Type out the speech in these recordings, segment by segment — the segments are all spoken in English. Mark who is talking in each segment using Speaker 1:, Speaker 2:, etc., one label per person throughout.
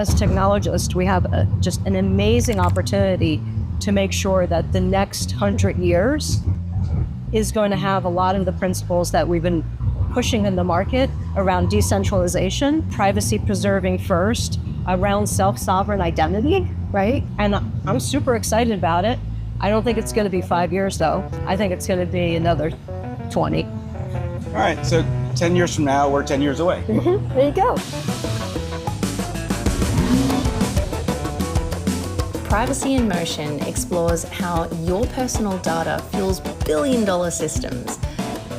Speaker 1: as technologists, we have just an amazing opportunity to make sure that the next 100 years is going to have a lot of the principles that we've been pushing in the market around decentralization, privacy preserving first, around self-sovereign identity, right? And I'm super excited about it. I don't think it's going to be 5 years though. I think it's going to be another 20.
Speaker 2: All right, so 10 years from now, we're 10 years away.
Speaker 1: There you go.
Speaker 3: Privacy in Motion explores how your personal data fuels billion-dollar systems,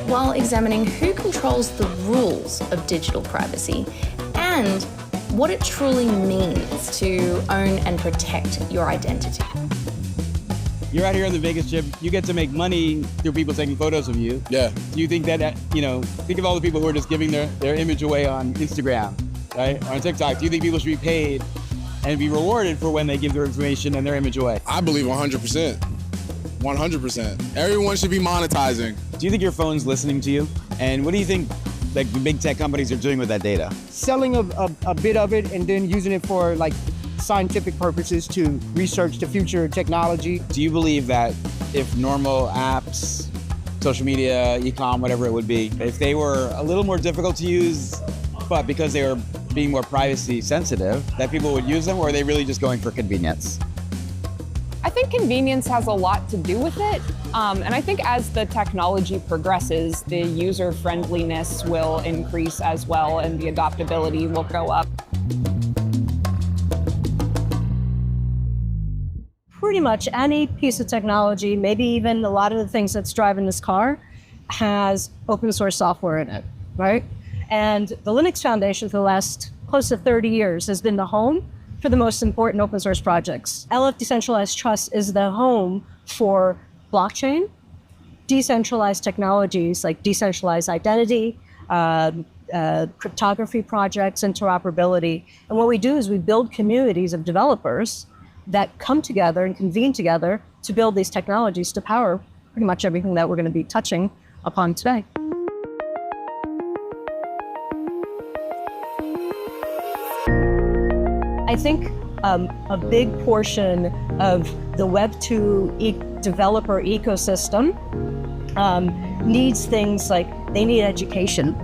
Speaker 3: while examining who controls the rules of digital privacy and what it truly means to own and protect your identity.
Speaker 2: You're out here on the Vegas Strip, you get to make money through people taking photos of you.
Speaker 4: Yeah.
Speaker 2: Do you think that, think of all the people who are just giving their image away on Instagram, right? Or on TikTok. Do you think people should be paid and be rewarded for when they give their information and their image away?
Speaker 4: I believe 100%. 100%. Everyone should be monetizing.
Speaker 2: Do you think your phone's listening to you? And what do you think like the big tech companies are doing with that data?
Speaker 5: Selling a bit of it and then using it for like scientific purposes to research the future technology.
Speaker 2: Do you believe that if normal apps, social media, e-com, whatever it would be, if they were a little more difficult to use, but because they were being more privacy sensitive, that people would use them, or are they really just going for convenience?
Speaker 6: I think convenience has a lot to do with it. And I think as the technology progresses, the user friendliness will increase as well and the adoptability will go up.
Speaker 1: Pretty much any piece of technology, maybe even a lot of the things that's driving this car, has open source software in it, right? And the Linux Foundation for the last close to 30 years has been the home for the most important open source projects. LF Decentralized Trust is the home for blockchain, decentralized technologies like decentralized identity, cryptography projects, interoperability. And what we do is we build communities of developers that come together and convene together to build these technologies to power pretty much everything that we're going to be touching upon today. I think a big portion of the Web2 developer ecosystem needs things like they need education,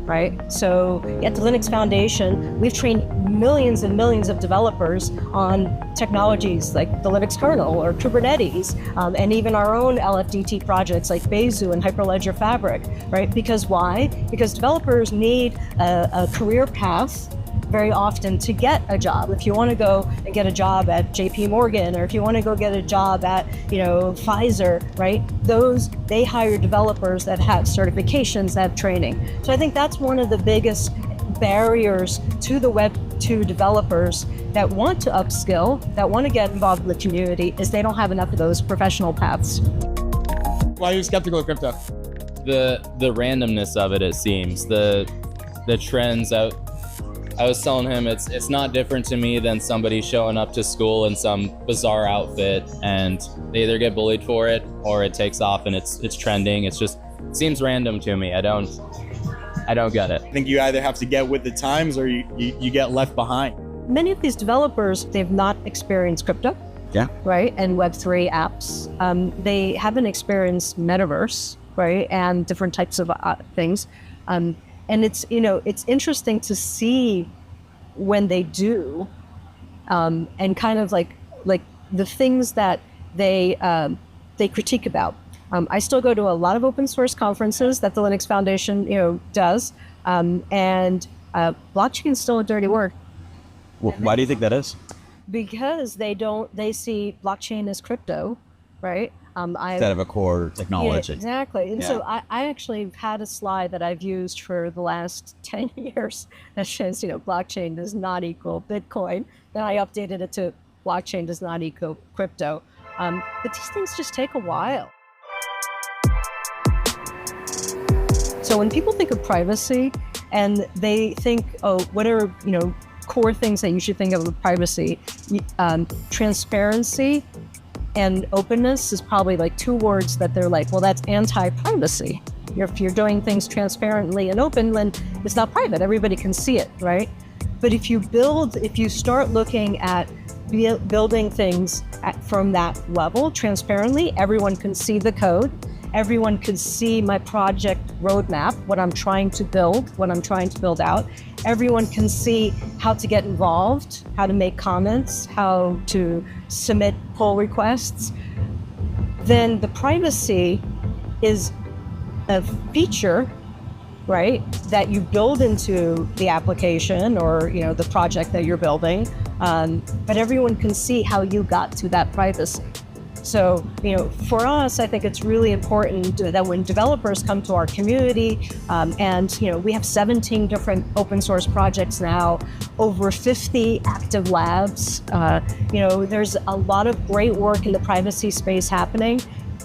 Speaker 1: right? So at the Linux Foundation, we've trained millions and millions of developers on technologies like the Linux kernel or Kubernetes, and even our own LFDT projects like Bezu and Hyperledger Fabric, right? Because why? Because developers need a career path very often to get a job. If you want to go and get a job at JP Morgan, or if you want to go get a job at, Pfizer, right? They hire developers that have certifications, that have training. So I think that's one of the biggest barriers to the Web2 developers that want to upskill, that want to get involved in the community, is they don't have enough of those professional paths.
Speaker 2: Why are you skeptical of crypto?
Speaker 7: The randomness of it seems. The trends out. I was telling him it's not different to me than somebody showing up to school in some bizarre outfit and they either get bullied for it or it takes off and it's trending. It seems random to me. I don't get it.
Speaker 2: I think you either have to get with the times or you get left behind.
Speaker 1: Many of these developers, they've not experienced crypto,
Speaker 2: Yeah.
Speaker 1: right? And Web3 apps. They haven't experienced metaverse, right? And different types of things. And it's interesting to see when they do, and kind of like the things that they critique about. I still go to a lot of open source conferences that the Linux Foundation does, and blockchain is still a dirty word.
Speaker 2: Well, why do you think that is?
Speaker 1: Because they see blockchain as crypto, right?
Speaker 2: Instead of a core technology.
Speaker 1: Yeah, exactly. And
Speaker 2: Yeah.
Speaker 1: so I actually had a slide that I've used for the last 10 years that says, blockchain does not equal Bitcoin. Then I updated it to blockchain does not equal crypto. But these things just take a while. So when people think of privacy and they think, what are, core things that you should think of with privacy, transparency and openness is probably like two words that they're like, well, that's anti-privacy. If you're doing things transparently and open, then it's not private. Everybody can see it, right? But if you start looking at building things from that level transparently, everyone can see the code. Everyone can see my project roadmap, what I'm trying to build, what I'm trying to build out. Everyone can see how to get involved, how to make comments, how to submit pull requests. Then the privacy is a feature, right, that you build into the application or the project that you're building, but everyone can see how you got to that privacy. So, for us, I think it's really important that when developers come to our community, and we have 17 different open source projects now, over 50 active labs. There's a lot of great work in the privacy space happening,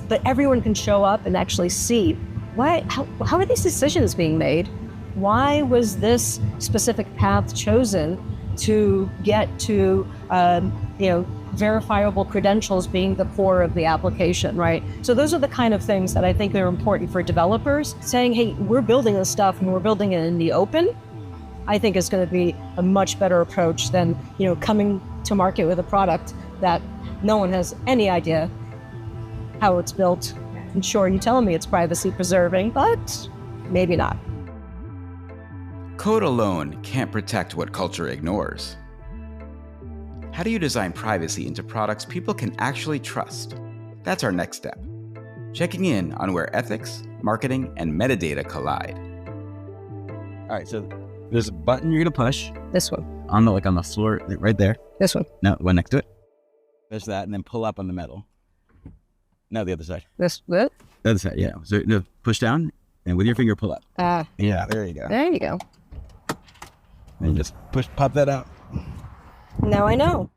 Speaker 1: but everyone can show up and actually see how are these decisions being made? Why was this specific path chosen to get to, verifiable credentials being the core of the application, right? So those are the kind of things that I think are important for developers. Saying, hey, we're building this stuff and we're building it in the open, I think is going to be a much better approach than, coming to market with a product that no one has any idea how it's built. And sure, you telling me it's privacy preserving, but maybe not.
Speaker 2: Code alone can't protect what culture ignores. How do you design privacy into products people can actually trust? That's our next step. Checking in on where ethics, marketing, and metadata collide. All right, so there's a button you're gonna push.
Speaker 1: This one.
Speaker 2: On the floor, right there.
Speaker 1: This one.
Speaker 2: No, one next to it. There's that, and then pull up on the metal. No, the other side.
Speaker 1: What?
Speaker 2: The other side, yeah. So no, push down, and with your finger pull up. Yeah, there you go.
Speaker 1: There you go.
Speaker 2: And just pop that out.
Speaker 1: Now I know.